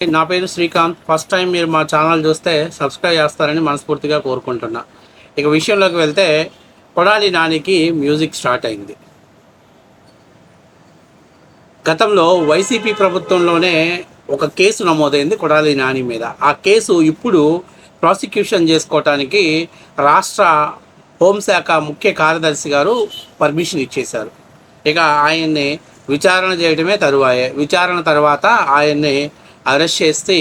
నా పేరు Srikanth. First time మీరు మా ఛానల్ చూస్తే సబ్స్క్రైబ్ చేస్తారని మనస్ఫూర్తిగా కోరుకుంటున్నా. ఇక విషయంలోకి వెళ్తే కొడాలి నానికి మ్యూజిక్ స్టార్ట్ అయింది. గతంలో వైసీపీ ప్రభుత్వంలోనే ఒక కేసు నమోదైంది కొడాలి నాని మీద. ఆ కేసు ఇప్పుడు ప్రాసిక్యూషన్ చేసుకోవటానికి రాష్ట్ర హోంశాఖ ముఖ్య కార్యదర్శి గారు పర్మిషన్ ఇచ్చేశారు. ఇక ఆయన్ని విచారణ చేయడమే తరువాయే. విచారణ తర్వాత ఆయన్ని అరెస్ట్ చేసి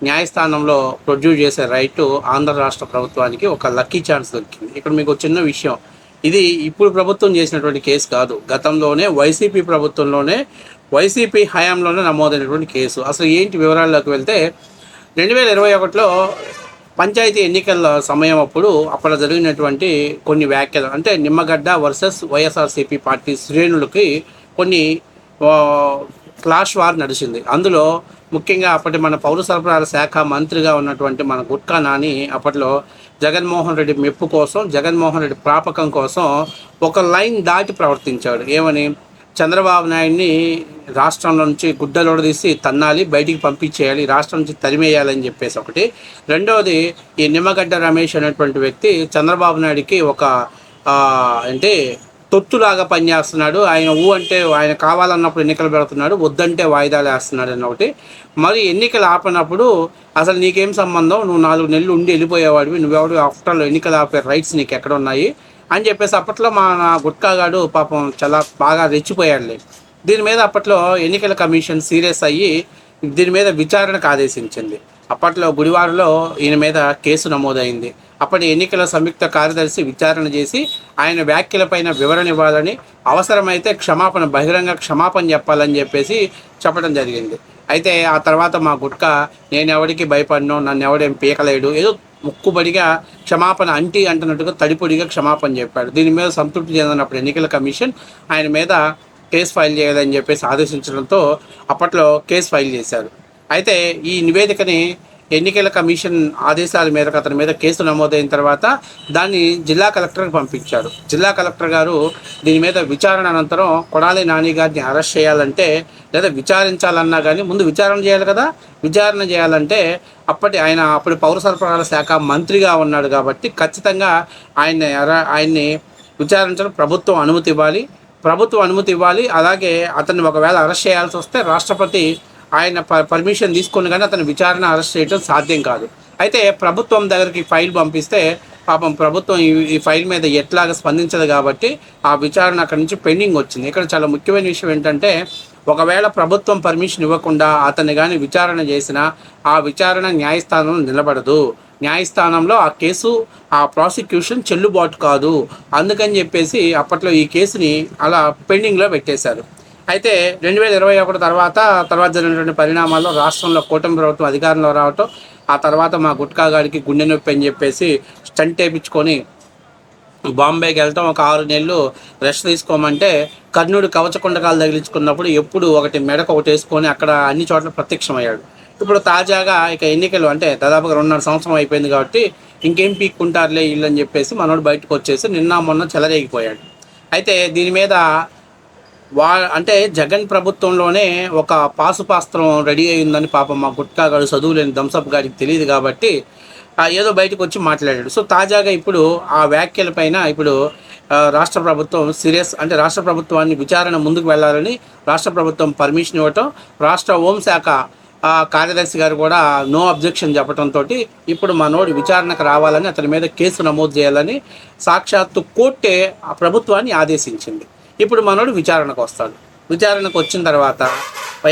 న్యాయస్థానంలో ప్రొడ్యూస్ చేసే రైటు ఆంధ్ర రాష్ట్ర ప్రభుత్వానికి ఒక లక్కీ ఛాన్స్ దొరికింది. ఇక్కడ మీకు చిన్న విషయం, ఇది ఇప్పుడు ప్రభుత్వం చేసినటువంటి కేసు కాదు. గతంలోనే వైసీపీ ప్రభుత్వంలోనే వైసీపీ హయాంలోనే నమోదైనటువంటి కేసు. అసలు ఏంటి వివరాల్లోకి వెళ్తే 2021లో పంచాయతీ ఎన్నికల సమయం అప్పుడు జరిగినటువంటి కొన్ని వ్యాఖ్యలు, అంటే నిమ్మగడ్డ వర్సెస్ వైఎస్ఆర్సీపీ పార్టీ శ్రేణులకి కొన్ని క్లాష్ వార్ నడిచింది. అందులో ముఖ్యంగా అప్పటి మన పౌర సరఫరాల శాఖ మంత్రిగా ఉన్నటువంటి మన గుట్కా నాని అప్పట్లో జగన్మోహన్ రెడ్డి మెప్పు కోసం, జగన్మోహన్ రెడ్డి ప్రాపకం కోసం ఒక లైన్ దాటి ప్రవర్తించాడు. ఏమని? చంద్రబాబు నాయుడిని రాష్ట్రం నుంచి గుడ్డలోడదీసి తన్నాలి, బయటికి పంపించేయాలి, రాష్ట్రం నుంచి తరిమేయాలని చెప్పేసి ఒకటి. రెండవది, ఈ నిమ్మగడ్డ రమేష్ అనేటువంటి వ్యక్తి చంద్రబాబు నాయుడికి ఒక అంటే తొత్తులాగా పనిచేస్తున్నాడు. ఆయన అంటే ఆయన కావాలన్నప్పుడు ఎన్నికలు పెడుతున్నాడు, వద్దంటే వాయిదాలు వేస్తున్నాడు అని ఒకటి. మరి ఎన్నికలు ఆపినప్పుడు అసలు నీకేం సంబంధం, నువ్వు 4 నెలలు ఉండి వెళ్ళిపోయేవాడివి, నువ్వెవడు ఆఫ్టర్లో ఎన్నికలు ఆపే రైట్స్ నీకు ఎక్కడ ఉన్నాయి అని చెప్పేసి అప్పట్లో మన గుట్కాగాడు పాపం చాలా బాగా రెచ్చిపోయాడులే. దీని మీద అప్పట్లో ఎన్నికల కమిషన్ సీరియస్ అయ్యి దీని మీద విచారణకు ఆదేశించింది. అప్పట్లో గుడివాడలో ఈయన మీద కేసు నమోదైంది. అప్పటి ఎన్నికల సంయుక్త కార్యదర్శి విచారణ చేసి ఆయన వ్యాఖ్యలపైన వివరణ ఇవ్వాలని, అవసరమైతే బహిరంగ క్షమాపణ చెప్పాలని చెప్పేసి చెప్పడం జరిగింది. అయితే ఆ తర్వాత మా గుట్కా, నేను ఎవరికి భయపడినో, నన్ను ఎవడేం పీకలేడు, ఏదో ముక్కుబడిగా క్షమాపణ అంటున్నట్టుగా తడిపొడిగా క్షమాపణ చెప్పాడు. దీని మీద సంతృప్తి చెందినప్పుడు ఎన్నికల కమిషన్ ఆయన మీద కేసు ఫైల్ చేయాలని చెప్పేసి ఆదేశించడంతో అప్పట్లో కేసు ఫైల్ చేశారు. అయితే ఈ నివేదికని ఎన్నికల కమిషన్ ఆదేశాల మేరకు అతని మీద కేసు నమోదైన తర్వాత దాన్ని జిల్లా కలెక్టర్కి పంపించారు. జిల్లా కలెక్టర్ గారు దీని మీద విచారణ అనంతరం కొడాలి నాని గారిని అరెస్ట్ చేయాలంటే, లేదా విచారించాలన్నా కానీ ముందు విచారణ చేయాలి కదా. విచారణ చేయాలంటే అప్పుడు పౌర సరఫరాల శాఖ మంత్రిగా ఉన్నాడు కాబట్టి ఖచ్చితంగా ఆయన్ని విచారించడం ప్రభుత్వం అనుమతి ఇవ్వాలి. అలాగే అతన్ని ఒకవేళ అరెస్ట్ చేయాల్సి వస్తే రాష్ట్రపతి ఆయన పర్మిషన్ తీసుకుని కానీ అతను విచారణ అరెస్ట్ చేయడం సాధ్యం కాదు. అయితే ప్రభుత్వం దగ్గరికి ఫైల్ పంపిస్తే పాపం ప్రభుత్వం ఈ ఫైల్ మీద ఎట్లాగా స్పందించదు కాబట్టి ఆ విచారణ అక్కడి నుంచి పెండింగ్ వచ్చింది. ఇక్కడ చాలా ముఖ్యమైన విషయం ఏంటంటే, ఒకవేళ ప్రభుత్వం పర్మిషన్ ఇవ్వకుండా అతన్ని కానీ విచారణ చేసినా ఆ విచారణ న్యాయస్థానంలో నిలబడదు. న్యాయస్థానంలో ఆ కేసు, ఆ ప్రాసిక్యూషన్ చెల్లుబాటు కాదు. అందుకని చెప్పేసి అప్పట్లో ఈ కేసుని అలా పెండింగ్లో పెట్టేశారు. అయితే 2021 తర్వాత జరిగినటువంటి పరిణామాల్లో రాష్ట్రంలో కూటమి ప్రభుత్వం అధికారంలో రావటం, ఆ తర్వాత మా గుట్కా గారికి గుండె నొప్పి అని చెప్పేసి స్టంట్ వేయించుకొని బాంబేకి వెళ్తాం, ఒక 6 నెలలు రెస్ట్ తీసుకోమంటే కర్ణుడు కవచకుండకాలు తగిలించుకున్నప్పుడు ఎప్పుడు ఒకటి మెడకు ఒకటి వేసుకొని అక్కడ అన్ని చోట్ల ప్రత్యక్షమయ్యాడు. ఇప్పుడు తాజాగా ఇక ఎన్నికలు అంటే దాదాపుగా 2.5 సంవత్సరం అయిపోయింది కాబట్టి ఇంకేం పీక్కుంటారులే వీళ్ళు అని చెప్పేసి మనోడు బయటకు వచ్చేసి నిన్న మొన్న చెలరేగిపోయాడు. అయితే దీని మీద అంటే జగన్ ప్రభుత్వంలోనే ఒక పాసుపాస్త్రం రెడీ అయిందని పాపం మా గుట్కాగాడు చదువు లేని దంసప్ గారికి తెలియదు కాబట్టి ఏదో బయటకు వచ్చి మాట్లాడాడు. సో తాజాగా ఇప్పుడు ఆ వ్యాఖ్యలపైన ఇప్పుడు రాష్ట్ర ప్రభుత్వం అంటే రాష్ట్ర ప్రభుత్వాన్ని విచారణ ముందుకు వెళ్ళాలని రాష్ట్ర ప్రభుత్వం పర్మిషన్ ఇవ్వటం, రాష్ట్ర హోంశాఖ కార్యదర్శి గారు కూడా నో అబ్జెక్షన్ చెప్పడంతో ఇప్పుడు మనోడి విచారణకు రావాలని, అతని మీద కేసు నమోదు చేయాలని సాక్షాత్తు కోర్టే ఆ ప్రభుత్వాన్ని ఆదేశించింది. ఇప్పుడు మనోడు విచారణకు వస్తాడు. విచారణకు వచ్చిన తర్వాత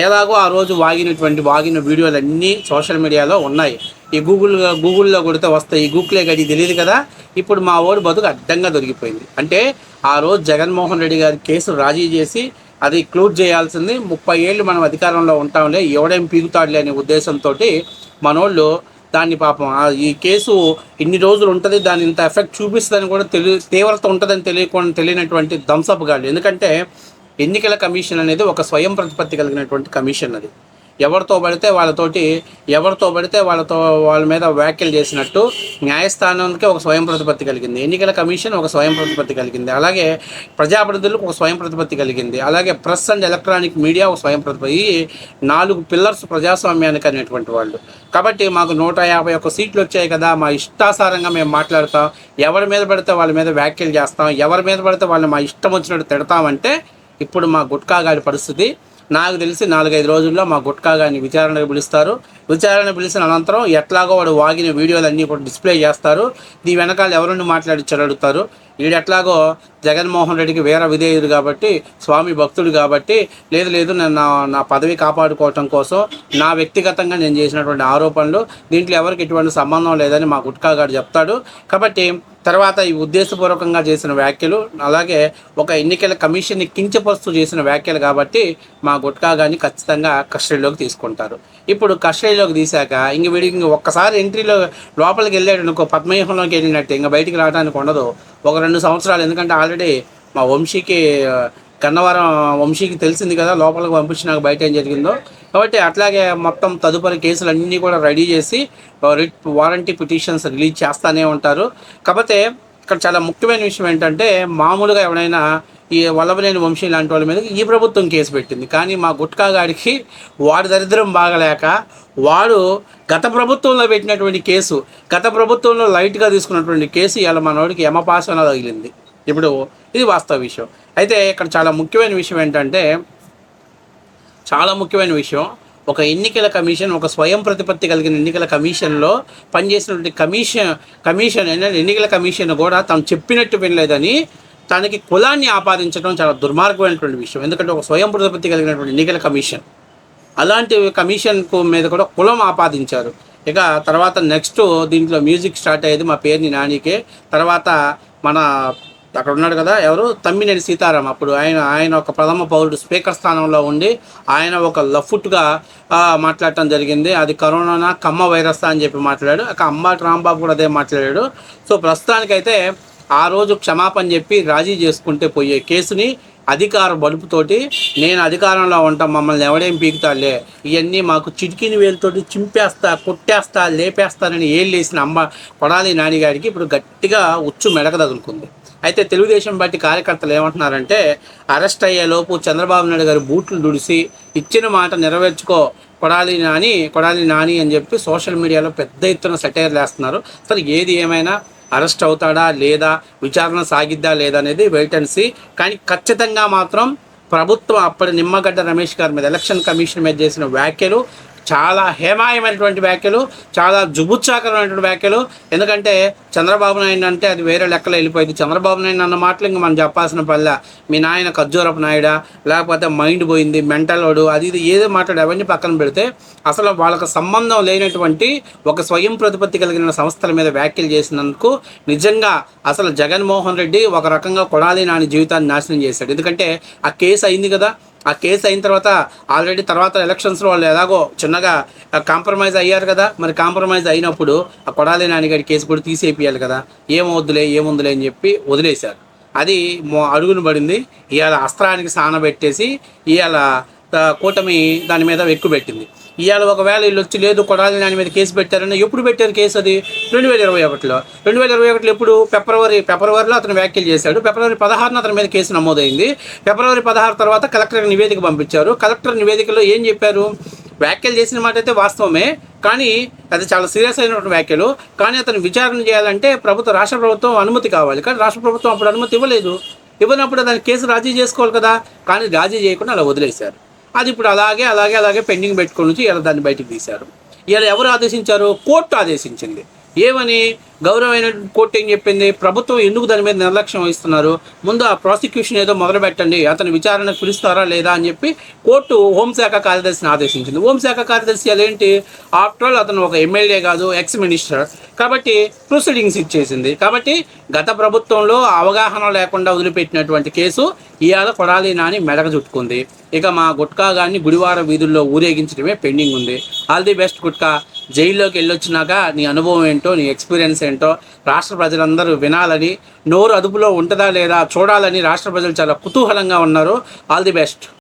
ఎలాగో ఆ రోజు వాగిన వీడియోలు అన్నీ సోషల్ మీడియాలో ఉన్నాయి. ఈ గూగుల్లో కొడితే వస్తాయి. ఈ గూగులే గడి తెలియదు కదా. ఇప్పుడు మా ఓడి బతుకు అడ్డంగా దొరికిపోయింది. అంటే ఆ రోజు జగన్మోహన్ రెడ్డి గారి కేసు రాజీ చేసి అది క్లోజ్ చేయాల్సింది. 30 ఏళ్ళు మనం అధికారంలో ఉంటాంలే, ఎవడేం పీగుతాడులే అనే ఉద్దేశంతో మనోళ్ళు దాన్ని పాపం ఈ కేసు ఇన్ని రోజులు ఉంటుంది, దాని ఇంత ఎఫెక్ట్ చూపిస్తుందని కూడా తీవ్రత ఉంటుందని తెలియనటువంటి దంసప్ గాళ్ళు. ఎందుకంటే ఎన్నికల కమిషన్ అనేది ఒక స్వయం ప్రతిపత్తి కలిగినటువంటి కమిషన్. అది ఎవరితో పడితే వాళ్ళ మీద వ్యాఖ్యలు చేసినట్టు న్యాయస్థానానికి ఒక స్వయం ప్రతిపత్తి కలిగింది, ఎన్నికల కమిషన్ ఒక స్వయం ప్రతిపత్తి కలిగింది, అలాగే ప్రజాప్రతినిధులకు ఒక స్వయం ప్రతిపత్తి కలిగింది, అలాగే ప్రెస్ అండ్ ఎలక్ట్రానిక్ మీడియా ఒక స్వయం ప్రతిపత్తి. ఈ 4 పిల్లర్స్ ప్రజాస్వామ్యానికి అనేటువంటి వాళ్ళు. కాబట్టి మాకు 151 సీట్లు వచ్చాయి కదా, మా ఇష్టాసారంగా మేము మాట్లాడతాం, ఎవరి మీద పడితే వాళ్ళ మీద వ్యాఖ్యలు చేస్తాం, ఎవరి మీద పడితే వాళ్ళు మా ఇష్టం వచ్చినట్టు తిడతామంటే ఇప్పుడు మా గుట్కా గారి పరిస్థితి. నాకు తెలిసి 4-5 రోజుల్లో మా గుట్కా గారిని విచారణకు పిలుస్తారు. విచారణ పిలిచిన అనంతరం ఎట్లాగో వాడు వాగిన వీడియోలన్నీ కూడా డిస్ప్లే చేస్తారు. దీని వెనకాల ఎవరుండి మాట్లాడించారు అడుగుతారు. వీడు ఎట్లాగో జగన్మోహన్ రెడ్డికి వేరే విధేయుడు కాబట్టి, స్వామి భక్తుడు కాబట్టి, లేదు నేను నా పదవి కాపాడుకోవటం కోసం నా వ్యక్తిగతంగా నేను చేసినటువంటి ఆరోపణలు దీంట్లో ఎవరికి ఎటువంటి సంబంధం లేదని మా గుట్కా గారు చెప్తాడు. కాబట్టి తర్వాత ఈ ఉద్దేశపూర్వకంగా చేసిన వ్యాఖ్యలు, అలాగే ఒక ఎన్నికల కమిషన్ని కించపరుస్తూ చేసిన వ్యాఖ్యలు కాబట్టి మా గుట్కా గారిని ఖచ్చితంగా కస్టడీలోకి తీసుకుంటారు. ఇప్పుడు కస్టడీలోకి తీశాక వీడికి ఒక్కసారి ఎంట్రీలో లోపలికి వెళ్ళాడు అనుకో, పద్మవ్యూహంలోకి వెళ్ళినట్టు ఇంకా బయటికి రావడానికి ఉండదు. 1-2 సంవత్సరాలు. ఎందుకంటే ఆల్రెడీ మా వంశీకి గన్నవరం వంశీకి తెలిసింది కదా లోపలికి పంపించినాక బయట ఏం జరిగిందో. కాబట్టి అట్లాగే మొత్తం తదుపరి కేసులన్నీ కూడా రెడీ చేసి వారంటీ పిటిషన్స్ రిలీజ్ చేస్తూనే ఉంటారు. కాకపోతే ఇక్కడ చాలా ముఖ్యమైన విషయం ఏంటంటే, మామూలుగా ఎవరైనా ఈ వల్లభనేని వంశీ లాంటి వాళ్ళ మీద ఈ ప్రభుత్వం కేసు పెట్టింది, కానీ మా గుట్కా గాడికి వాడి దరిద్రం బాగలేక వాడు గత ప్రభుత్వంలో పెట్టినటువంటి కేసు, గత ప్రభుత్వంలో లైట్గా తీసుకున్నటువంటి కేసు ఇలా మనోడికి యమపాసన తగిలింది. ఇప్పుడు ఇది వాస్తవ విషయం. అయితే ఇక్కడ చాలా ముఖ్యమైన విషయం ఏంటంటే, ఒక ఎన్నికల కమిషన్, ఒక స్వయం ప్రతిపత్తి కలిగిన ఎన్నికల కమిషన్లో పనిచేసినటువంటి కమిషన్ ఎన్నికల కమిషన్ కూడా తను చెప్పినట్టు వినలేదని తనకి కులాన్ని ఆపాదించడం చాలా దుర్మార్గమైనటువంటి విషయం. ఎందుకంటే ఒక స్వయం ప్రతిపత్తి కలిగినటువంటి ఎన్నికల కమిషన్, అలాంటి కమిషన్ మీద కూడా కులం ఆపాదించారు. ఇక తర్వాత నెక్స్ట్ దీంట్లో మ్యూజిక్ స్టార్ట్ అయ్యేది మా పేరుని నానికే. తర్వాత మన అక్కడ ఉన్నాడు కదా ఎవరు, తమ్మినేని సీతారాం. అప్పుడు ఆయన ఒక ప్రథమ పౌరుడు స్పీకర్ స్థానంలో ఉండి ఆయన ఒక లఫుట్గా మాట్లాడటం జరిగింది. అది కరోనా కమ్మ వైరస్ అని చెప్పి మాట్లాడాడు. అంబటి రాంబాబు కూడా అదే మాట్లాడాడు. సో ప్రస్తుతానికైతే ఆ రోజు క్షమాపణ చెప్పి రాజీ చేసుకుంటే పోయే కేసుని అధికార బలుపుతోటి నేను అధికారంలో ఉంటాం, మమ్మల్ని ఎవడేం పీకుతాలే, ఇవన్నీ మాకు చిటికిని వేలుతోటి చింపేస్తా, కొట్టేస్తా, లేపేస్తానని ఏళ్ళేసిన కొడాలి నానిగారికి ఇప్పుడు గట్టిగా ఉచ్చు మెడక తగులుకుంది. అయితే తెలుగుదేశం పార్టీ కార్యకర్తలు ఏమంటున్నారంటే, అరెస్ట్ అయ్యేలోపు చంద్రబాబు నాయుడు గారు బూట్లు దుడిసి ఇచ్చిన మాట నెరవేర్చుకో కొడాలి నాని అని చెప్పి సోషల్ మీడియాలో పెద్ద ఎత్తున సెటైర్లు వేస్తున్నారు. అసలు ఏది ఏమైనా అరెస్ట్ అవుతాడా లేదా, విచారణ సాగిద్దా లేదా అనేది వెయిట్ అండ్ సీ. కానీ ఖచ్చితంగా మాత్రం ప్రభుత్వం అప్పటి నిమ్మగడ్డ రమేష్ గారి మీద, ఎలక్షన్ కమిషన్ మీద చేసిన వ్యాఖ్యలు చాలా హేమాయమైనటువంటి వ్యాఖ్యలు, చాలా జుబుత్సాకరమైనటువంటి వ్యాఖ్యలు. ఎందుకంటే చంద్రబాబు నాయుడు అంటే అది వేరే లెక్కలో వెళ్ళిపోయింది. చంద్రబాబు నాయుడు అన్న మాటలు ఇంక మనం చెప్పాల్సిన పల్లె, మీ నాయన ఖర్జూరపు నాయుడా, లేకపోతే మైండ్ పోయింది, మెంటల్ వాడు, అది ఇది ఏదో మాట్లాడు, అవన్నీ పక్కన పెడితే అసలు వాళ్ళకి సంబంధం లేనటువంటి ఒక స్వయం ప్రతిపత్తి కలిగిన సంస్థల మీద వ్యాఖ్యలు చేసినందుకు నిజంగా అసలు జగన్మోహన్ రెడ్డి ఒక రకంగా కొడాలి నాని జీవితాన్ని నాశనం చేశాడు. ఎందుకంటే ఆ కేసు అయింది కదా, ఆ కేసు అయిన తర్వాత ఆల్రెడీ తర్వాత ఎలక్షన్స్లో వాళ్ళు ఎలాగో చిన్నగా కాంప్రమైజ్ అయ్యారు కదా, మరి కాంప్రమైజ్ అయినప్పుడు ఆ కొడాలి నానిగారి కేసు కూడా తీసేపియాలి కదా, ఏముందులే అని చెప్పి వదిలేశారు. అది అడుగును పడింది. ఇవాళ అస్త్రానికి సానబెట్టేసి ఇవాళ కూటమి దాని మీద ఎక్కుపెట్టింది. ఇవాళ ఒకవేళ వీళ్ళు వచ్చి లేదు కొడాలి నాని మీద కేసు పెట్టారని, ఎప్పుడు పెట్టారు కేసు? అది 2021లో. 2021లో ఎప్పుడు? ఫిబ్రవరిలో అతను వ్యాఖ్యలు చేశాడు. ఫిబ్రవరి 16న అతని మీద కేసు నమోదైంది. ఫిబ్రవరి 16 తర్వాత కలెక్టర్ నివేదిక పంపించారు. కలెక్టర్ నివేదికలో ఏం చెప్పారు? వ్యాఖ్యలు చేసిన మాట అయితే వాస్తవమే, కానీ అది చాలా సీరియస్ అయినటువంటి వ్యాఖ్యలు. కానీ అతను విచారణ చేయాలంటే రాష్ట్ర ప్రభుత్వం అనుమతి కావాలి. కానీ రాష్ట్ర ప్రభుత్వం అప్పుడు అనుమతి ఇవ్వనప్పుడు దాని కేసు రాజీ చేసుకోవాలి కదా, కానీ రాజీ చేయకుండా అలా వదిలేశారు. అది ఇప్పుడు అలాగే పెండింగ్ పెట్టుకొని నుంచి ఇలా దాన్ని బయటికి తీశారు. ఇలా ఎవరు ఆదేశించారు? కోర్టు ఆదేశించింది. ఏమని? గౌరవమైన కోర్టు ఏం చెప్పింది? ప్రభుత్వం ఎందుకు దాని మీద నిర్లక్ష్యం వహిస్తున్నారు, ముందు ఆ ప్రాసిక్యూషన్ ఏదో మొదలు పెట్టండి, అతను విచారణకు పిలుస్తారా లేదా అని చెప్పి కోర్టు హోంశాఖ కార్యదర్శిని ఆదేశించింది. హోంశాఖ కార్యదర్శి అదేంటి, ఆఫ్టర్ ఆల్ అతను ఒక ఎమ్మెల్యే కాదు, ఎక్స్ మినిస్టర్, కాబట్టి ప్రొసీడింగ్స్ ఇచ్చేసింది. కాబట్టి గత ప్రభుత్వంలో అవగాహన లేకుండా వదిలిపెట్టినటువంటి కేసు ఇవాళ కొడాలి నాని మెడక చుట్టుకుంది. ఇక మా గుట్కా గారిని గుడివార వీధుల్లో ఊరేగించడమే పెండింగ్ ఉంది. All the best gutka. జైల్లోకి వెళ్ళొచ్చినాక నీ అనుభవం ఏంటో, నీ ఎక్స్పీరియన్స్ ఏంటో రాష్ట్ర ప్రజలందరూ వినాలని, నోరు అదుపులో ఉంటుందా లేదా చూడాలని రాష్ట్ర ప్రజలు చాలా కుతూహలంగా ఉన్నారు. All the best.